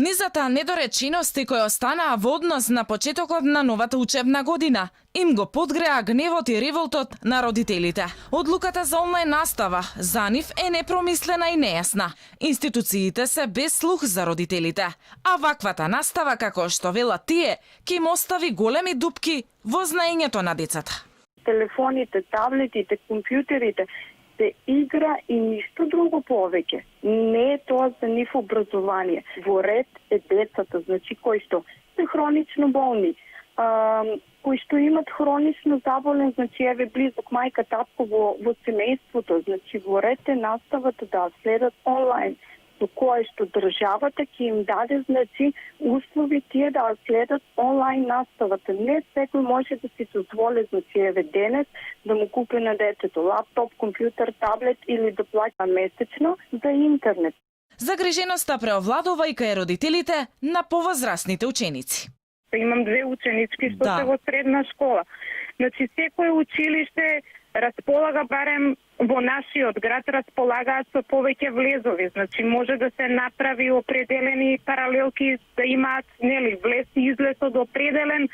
Низата недоречености кои останаа во однос на почетокот на новата учебна година им го подгреа гневот и револтот на родителите. Одлуката за онлайн настава за нив е непромислена и нејасна. Институциите се без слух за родителите, а ваквата настава, како што велат тие, ќе им остави големи дупки во знаењето на децата. Телефоните, таблетите, компјутерите се игра и ништо друго повеќе. Не е тоа за нив образование. Во ред е децата, значи кои што се хронично болни, кои што имат хронично заболен, значи еве близок мајка, татко во семејството, значи во ред е наставата да следат онлайн, со кое што државата ќе им даде, значи, услови тие да следат онлайн наставата. Не секој може да си дозволи, значи, еве денес, да му купи на детето лаптоп, компјутер, таблет или да плаќа месечно за интернет. Загриженоста преовладува и кај родителите на повозрасните ученици. Имам две ученички што се во средна школа. Значи, секој училиште располага, барем во нашиот град, располагаат со повеќе влезови. Значи, може да се направи определени паралелки, да имаат, влез и излез од определен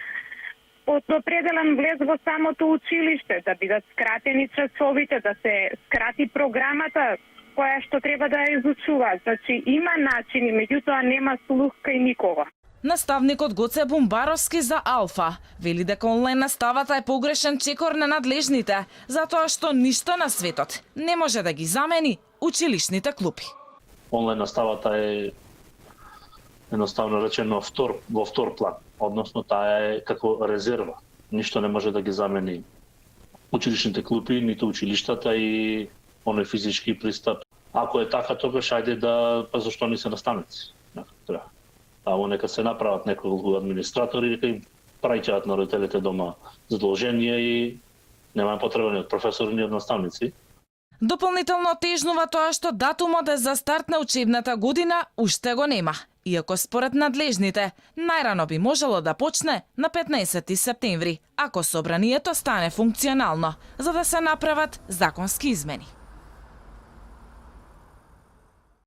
влез во самото училиште, да бидат скратени часовите, да се скрати програмата која што треба да ја изучуваат. Значи, има начини, меѓутоа нема слух кај никога. Наставникот Гоце Бумбаровски за Алфа вели дека онлайн наставата е погрешен чекор на надлежните, затоа што ништо на светот не може да ги замени училишните клупи. Онлайн наставата е едноставно речено во втор план, односно таа е како резерва. Ништо не може да ги замени училишните клупи, ниту училиштата и оној физички пристап. Ако е така, тогаш ајде па зашто не се наставници? Амо нека се направат неколку администратори и им праќаат на родителите дома задолженија и нема потреба ни од професори ни од наставници. Дополнително тежнува тоа што датумот за старт на учебната година уште го нема, иако според надлежните најрано би можело да почне на 15 септември, ако собранието стане функционално, за да се направат законски измени.